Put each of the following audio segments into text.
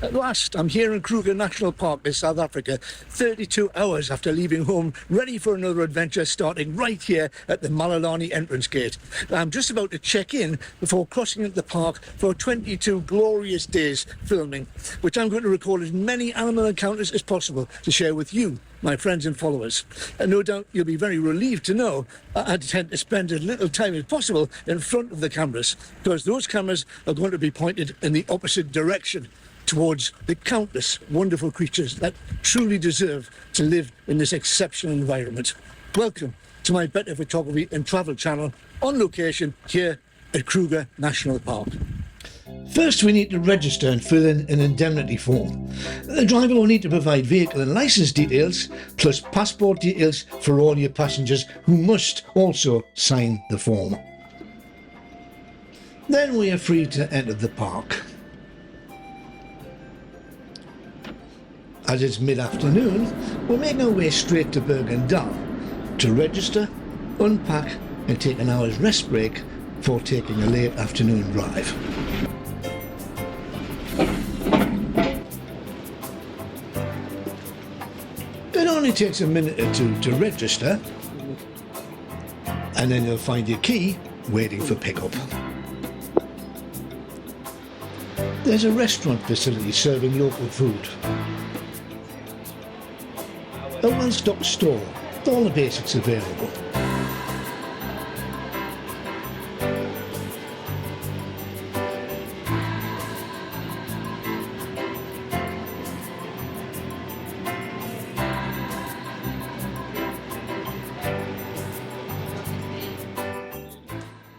At last, I'm here in Kruger National Park in South Africa, 32 hours after leaving home, ready for another adventure starting right here at the Malelane entrance gate. I'm just about to check in before crossing into the park for 22 glorious days filming, which I'm going to record as many animal encounters as possible to share with you, my friends and followers. And no doubt you'll be very relieved to know I tend to spend as little time as possible in front of the cameras, because those cameras are going to be pointed in the opposite direction, towards the countless wonderful creatures that truly deserve to live in this exceptional environment. Welcome to my Better Photography and Travel channel on location here at Kruger National Park. First, we need to register and fill in an indemnity form. The driver will need to provide vehicle and licence details, plus passport details for all your passengers, who must also sign the form. Then we are free to enter the park. As it's mid-afternoon, we'll make our way straight to Berg En Dal to register, unpack and take an hour's rest break before taking a late afternoon drive. It only takes a minute or two to register, and then you'll find your key waiting for pickup. There's a restaurant facility serving local food. A one-stop store with all the basics available.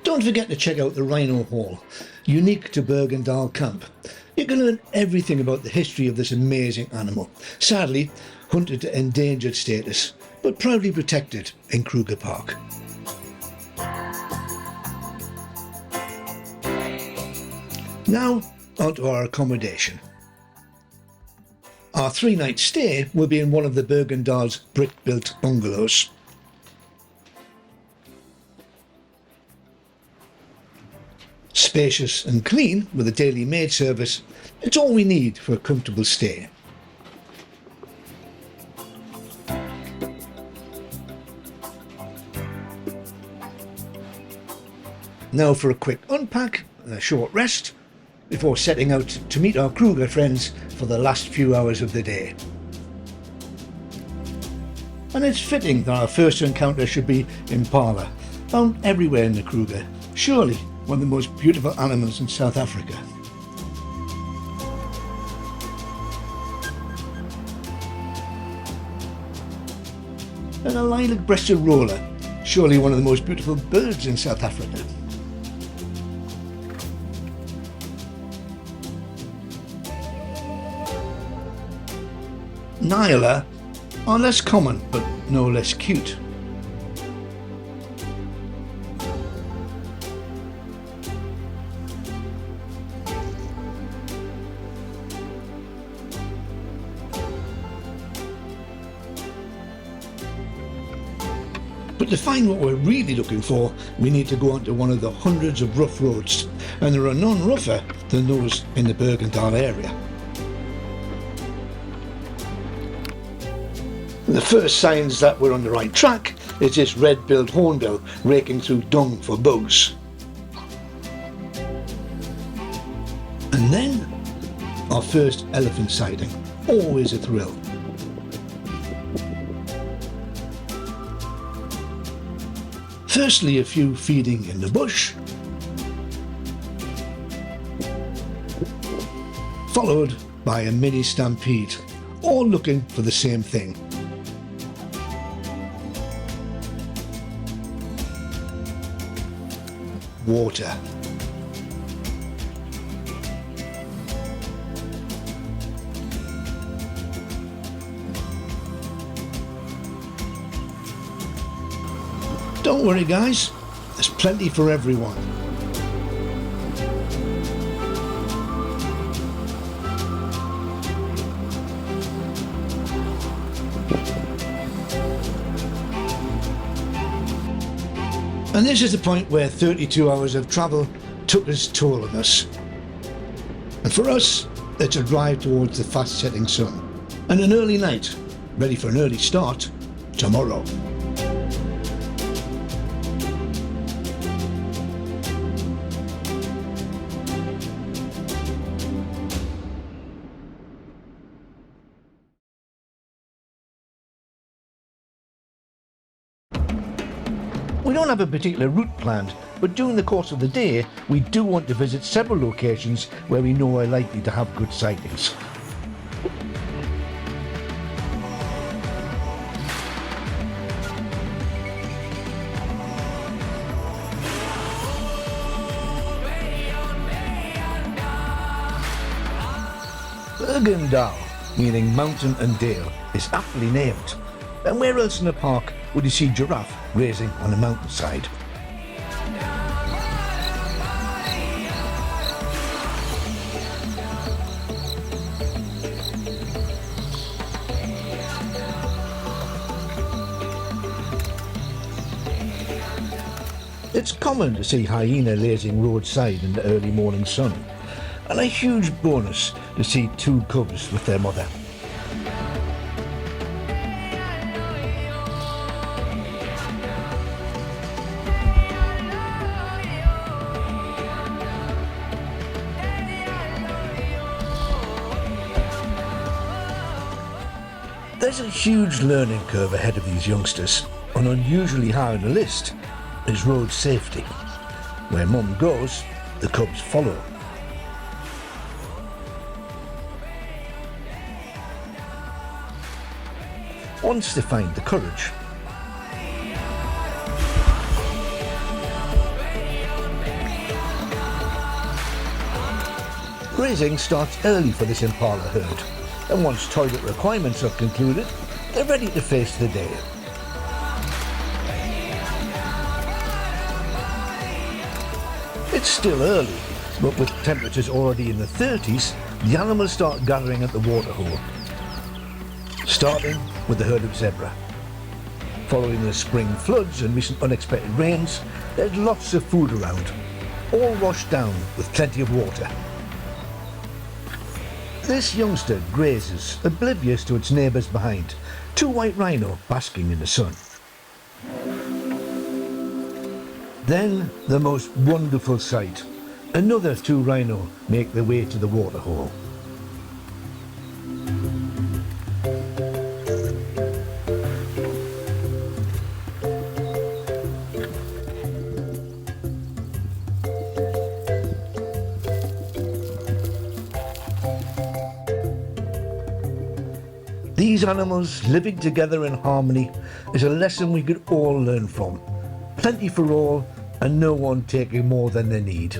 Don't forget to check out the Rhino Hall, unique to Berg En Dal camp. You can learn everything about the history of this amazing animal, sadly hunted to endangered status, but proudly protected in Kruger Park. Now, onto our accommodation. Our 3-night stay will be in one of the Berg En Dal's brick-built bungalows. Spacious and clean, with a daily maid service, it's all we need for a comfortable stay. Now for a quick unpack and a short rest before setting out to meet our Kruger friends for the last few hours of the day. And it's fitting that our first encounter should be impala, found everywhere in the Kruger, surely one of the most beautiful animals in South Africa. And a lilac-breasted roller, surely one of the most beautiful birds in South Africa. Nyala are less common, but no less cute. But to find what we're really looking for, we need to go onto one of the hundreds of rough roads, and there are none rougher than those in the Berg En Dal area. The first signs that we're on the right track is this red-billed hornbill raking through dung for bugs. And then, our first elephant sighting, always a thrill. Firstly, a few feeding in the bush, followed by a mini stampede, all looking for the same thing. Water. Don't worry guys, there's plenty for everyone. And this is the point where 32 hours of travel took its toll on us. And for us, It's a drive towards the fast setting sun. And an early night, ready for an early start tomorrow. We don't have a particular route planned, but during the course of the day, we do want to visit several locations where we know are likely to have good sightings. Berg En Dal, meaning mountain and dale, is aptly named. And where else in a park would you see giraffe grazing on a mountainside? It's common to see hyena lazing roadside in the early morning sun, and a huge bonus to see two cubs with their mother. There's a huge learning curve ahead of these youngsters, and unusually high on the list is road safety. Where mum goes, the cubs follow. Once they find the courage, grazing starts early for this impala herd, and once toilet requirements are concluded, they're ready to face the day. It's still early, but with temperatures already in the 30s, the animals start gathering at the waterhole. Starting with the herd of zebra. Following the spring floods and recent unexpected rains, there's lots of food around, all washed down with plenty of water. This youngster grazes, oblivious to its neighbours behind, two white rhino basking in the sun. Then the most wonderful sight. Another two rhino make their way to the waterhole. These animals living together in harmony is a lesson we could all learn from. Plenty for all, and no one taking more than they need.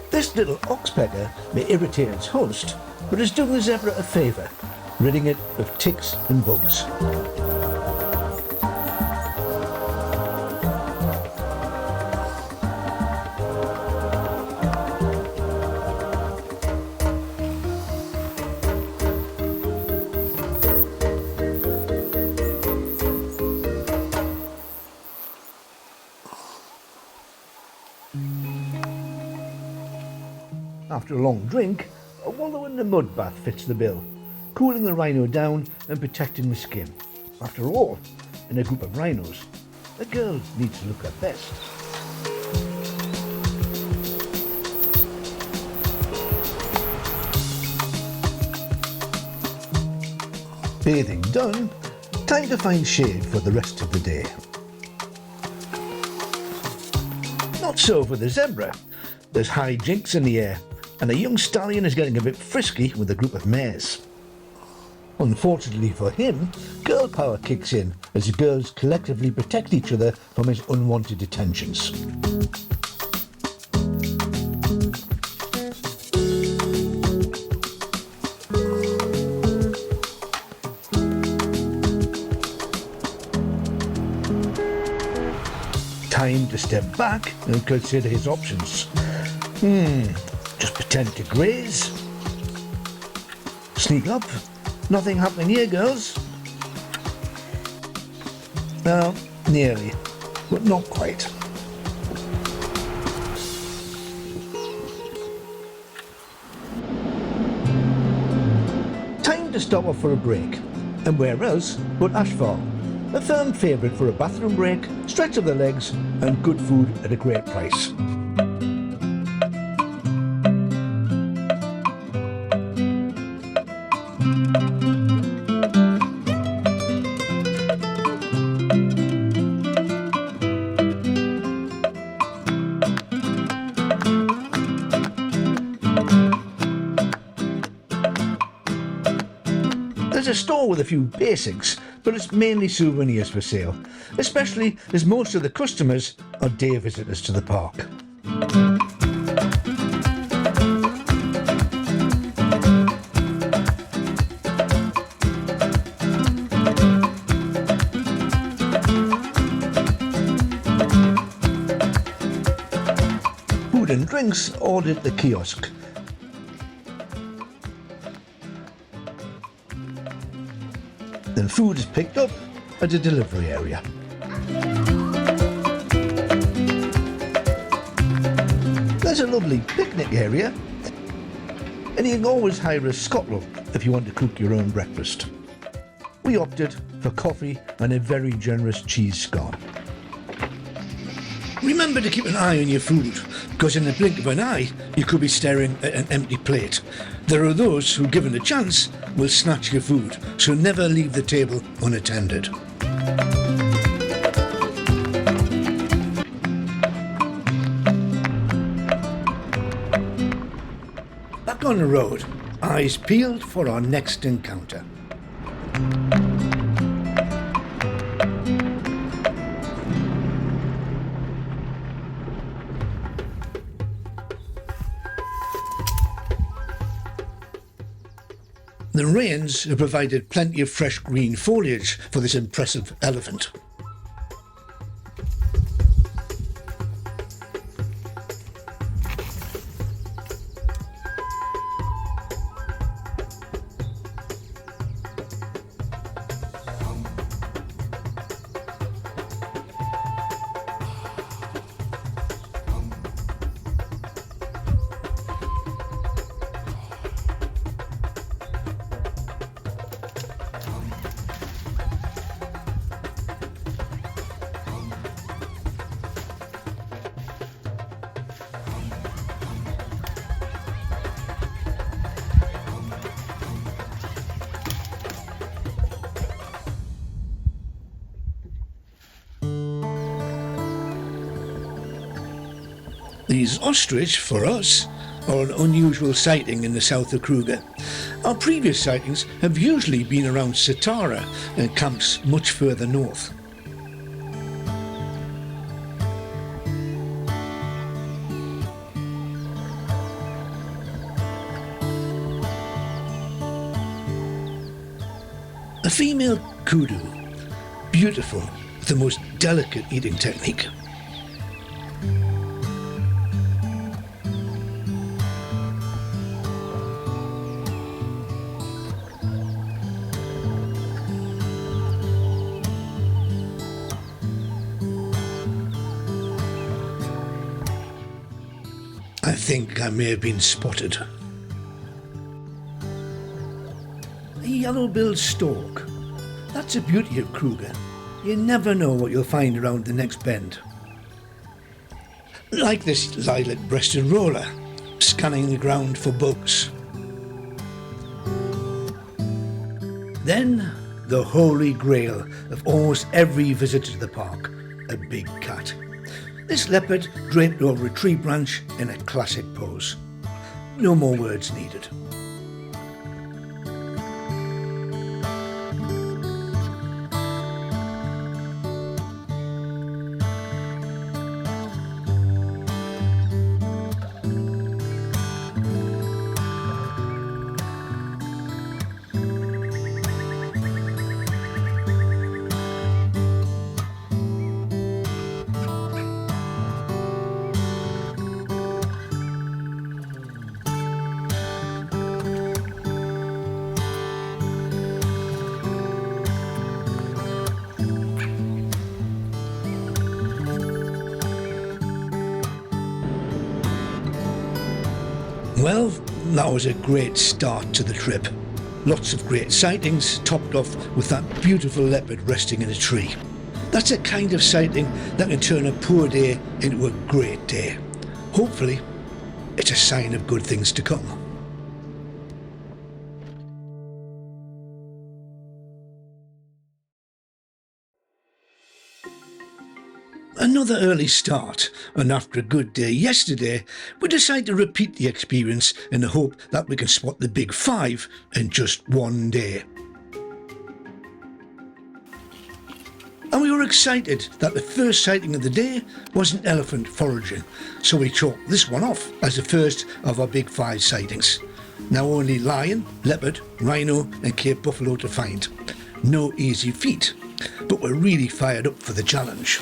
This little oxpecker may irritate its host, but is doing the zebra a favour, ridding it of ticks and bugs. After a long drink, a wallow in the mud bath fits the bill, cooling the rhino down and protecting the skin. After all, in a group of rhinos, a girl needs to look her best. Bathing done, time to find shade for the rest of the day. Not so for the zebra. There's high jinks in the air, and a young stallion is getting a bit frisky with a group of mares. Unfortunately for him, girl power kicks in as the girls collectively protect each other from his unwanted attentions. time to step back and consider his options. Just pretend to graze. Sneak up. Nothing happening here, girls. No, nearly, but not quite. Time to stop off for a break. And where else but Ashfall? A firm favourite for a bathroom break, stretch of the legs and good food at a great price. There's a store with a few basics, but it's mainly souvenirs for sale, especially as most of the customers are day visitors to the park. Food and drinks ordered at the kiosk. Then food is picked up at a delivery area. There's a lovely picnic area, and you can always hire a scuttle if you want to cook your own breakfast. We opted for coffee and a very generous cheese scone. Remember to keep an eye on your food, because in the blink of an eye, you could be staring at an empty plate. There are those who, given a chance, will snatch your food, so never leave the table unattended. Back on the road, eyes peeled for our next encounter. The rains have provided plenty of fresh green foliage for this impressive elephant. These ostrich, for us, are an unusual sighting in the south of Kruger. Our previous sightings have usually been around Satara and camps much further north. A female kudu, beautiful with the most delicate eating technique. I think I may have been spotted. A yellow-billed stork. That's the beauty of Kruger. You never know what you'll find around the next bend. Like this lilac-breasted roller, scanning the ground for bugs. Then, the holy grail of almost every visitor to the park, a big cat. This leopard draped over a tree branch in a classic pose. No more words needed. Well, that was a great start to the trip. Lots of great sightings, topped off with that beautiful leopard resting in a tree. That's a kind of sighting that can turn a poor day into a great day. Hopefully, it's a sign of good things to come. Another early start, and after a good day yesterday, we decide to repeat the experience in the hope that we can spot the big five in just one day. And we were excited that the first sighting of the day was an elephant foraging, so we chalked this one off as the first of our big five sightings. Now only lion, leopard, rhino and Cape buffalo to find. No easy feat, but we're really fired up for the challenge.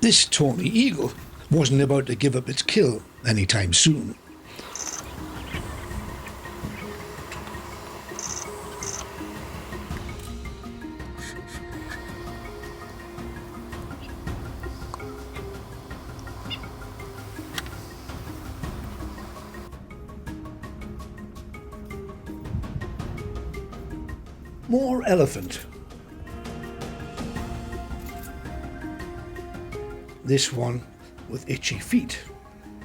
This tawny eagle wasn't about to give up its kill anytime soon. More elephant. This one with itchy feet.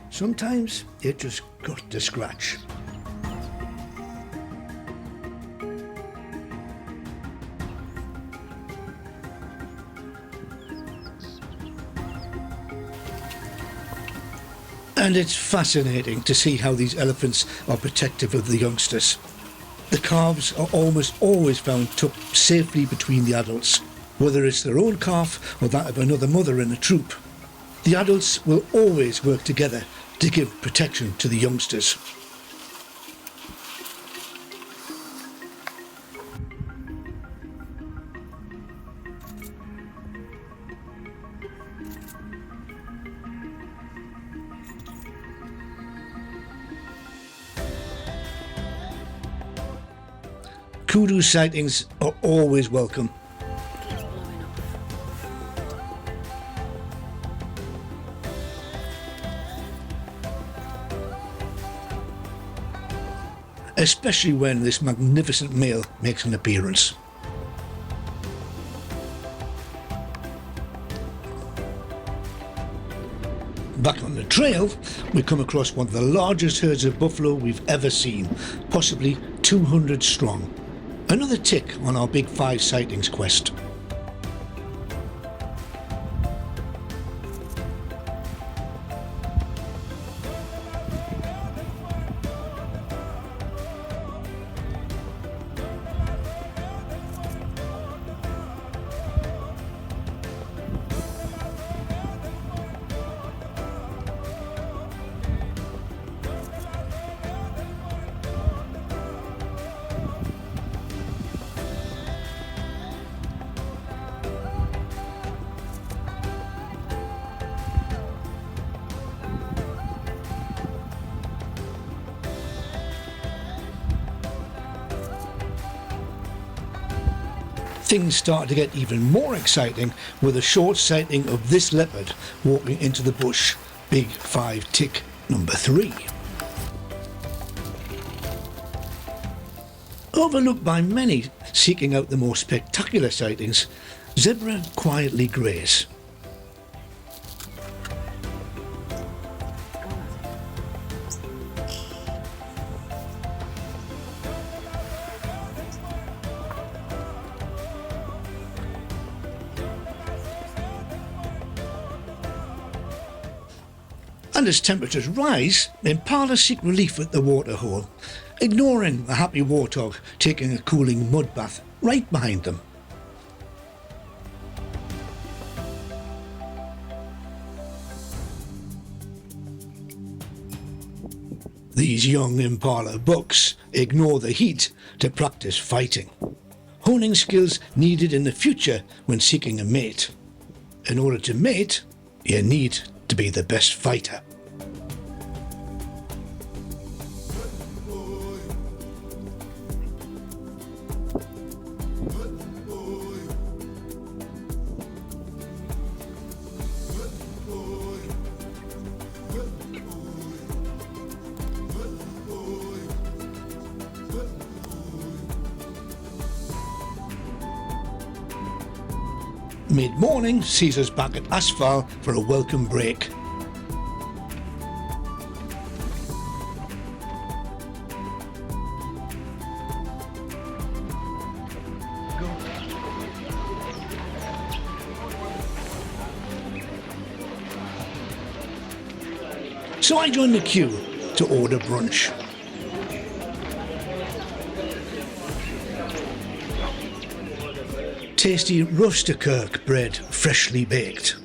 Sometimes it just got to scratch. And it's fascinating to see how these elephants are protective of the youngsters. The calves are almost always found tucked safely between the adults, whether it's their own calf or that of another mother in a troop. The adults will always work together to give protection to the youngsters. Kudu sightings are always welcome. Especially when this magnificent male makes an appearance. Back on the trail, we come across one of the largest herds of buffalo we've ever seen, possibly 200 strong. Another tick on our Big Five sightings quest. Things start to get even more exciting with a short sighting of this leopard walking into the bush. Big Five tick number 3. Overlooked by many seeking out the more spectacular sightings, zebra quietly graze. And as temperatures rise, impala seek relief at the waterhole, ignoring the happy warthog taking a cooling mud bath right behind them. The These young Impala bucks ignore the heat to practice fighting, honing skills needed in the future when seeking a mate. In order to mate, you need to be the best fighter. Mid-morning sees us back at asphalt for a welcome break. So I joined the queue to order brunch. Tasty Rusterkirk bread, freshly baked.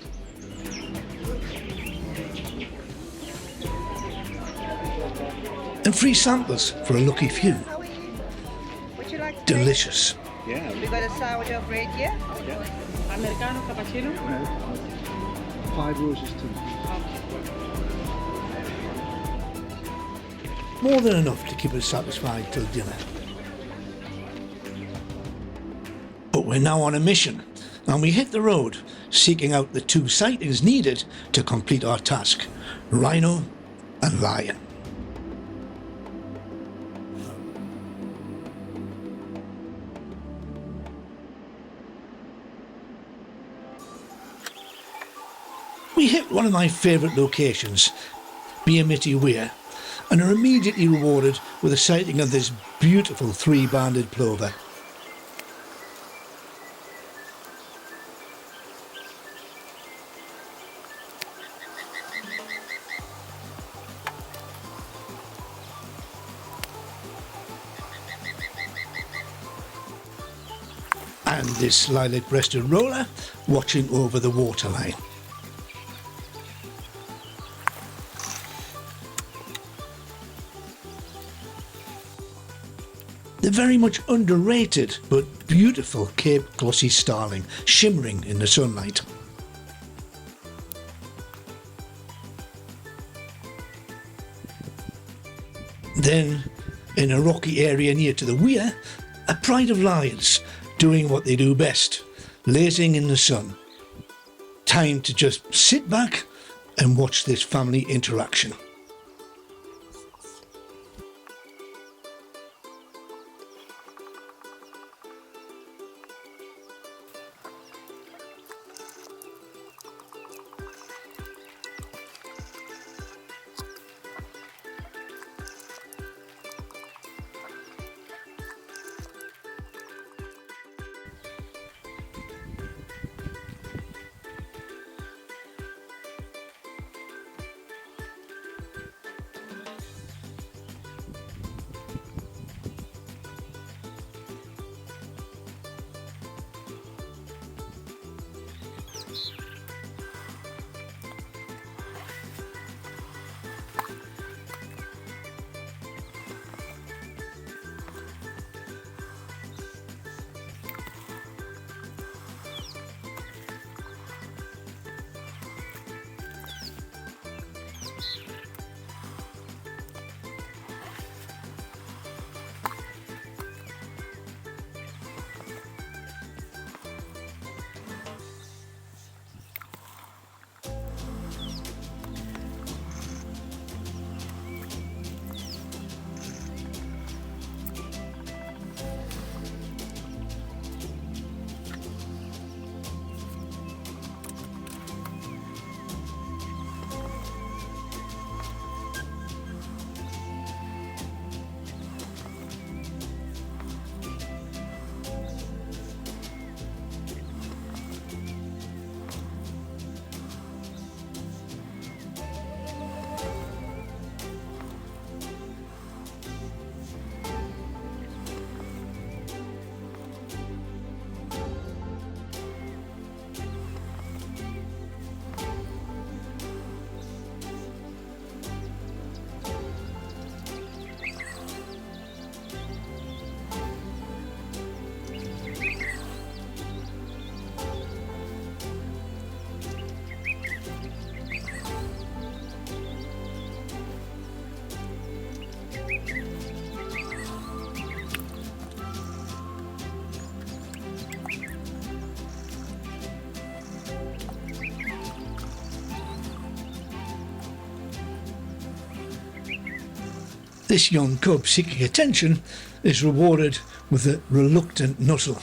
And free samples for a lucky few. Would you like Delicious. Yeah. We got a sourdough bread here. Yeah. Americano cappuccino? No. 5 roses too. More than enough to keep us satisfied till dinner. But we're now on a mission, and we hit the road, seeking out the 2 sightings needed to complete our task, rhino and lion. We hit one of my favourite locations, Beamitty Weir, and are immediately rewarded with a sighting of this beautiful 3-banded plover. And this lilac-breasted roller watching over the waterline. The very much underrated but beautiful Cape glossy starling shimmering in the sunlight. Then, in a rocky area near to the weir, a pride of lions doing what they do best, lazing in the sun. Time to just sit back and watch this family interaction. This young cub seeking attention is rewarded with a reluctant nuzzle.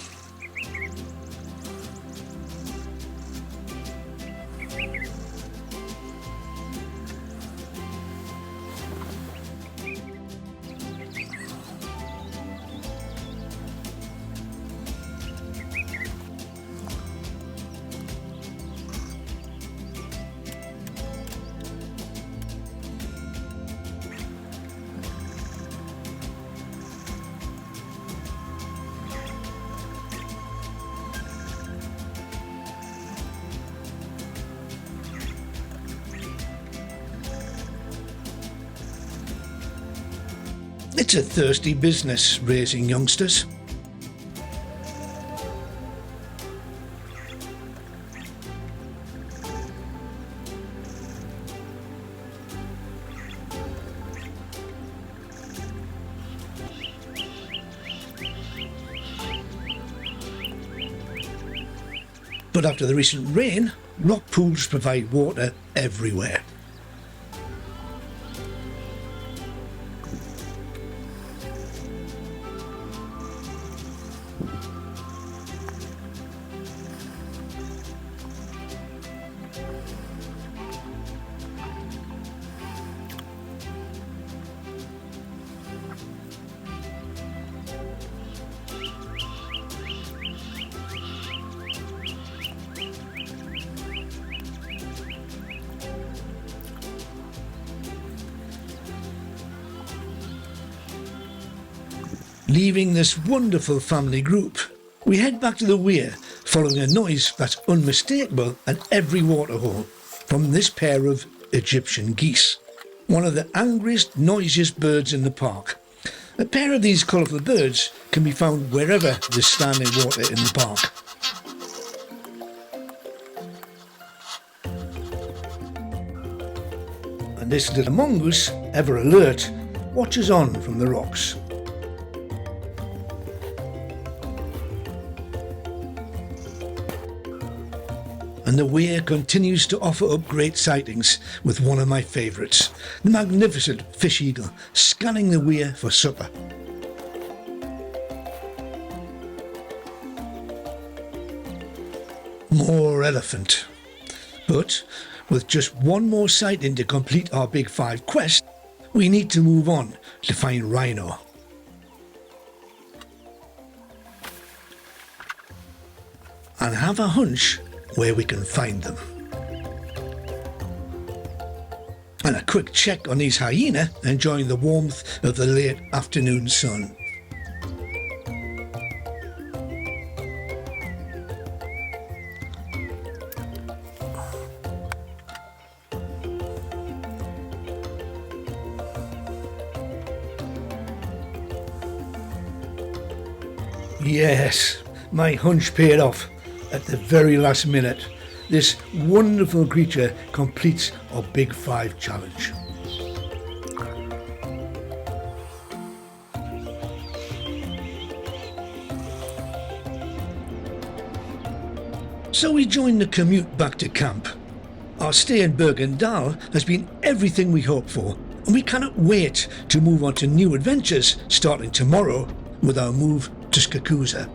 It's a thirsty business, raising youngsters. But after the recent rain, rock pools provide water everywhere. Leaving this wonderful family group, we head back to the weir, following a noise that's unmistakable at every waterhole from this pair of Egyptian geese, one of the angriest, noisiest birds in the park. A pair of these colourful birds can be found wherever there's standing water in the park. And this little mongoose, ever alert, watches on from the rocks. And the weir continues to offer up great sightings with one of my favourites, the magnificent fish eagle scanning the weir for supper. More elephant. But with just one more sighting to complete our Big Five quest, we need to move on to find rhino. And have a hunch where we can find them. And a quick check on these hyena enjoying the warmth of the late afternoon sun. Yes, my hunch paid off. At the very last minute, this wonderful creature completes our Big Five challenge. So we join the commute back to camp. Our stay in Berg En Dal has been everything we hoped for, and we cannot wait to move on to new adventures starting tomorrow with our move to Skakusa.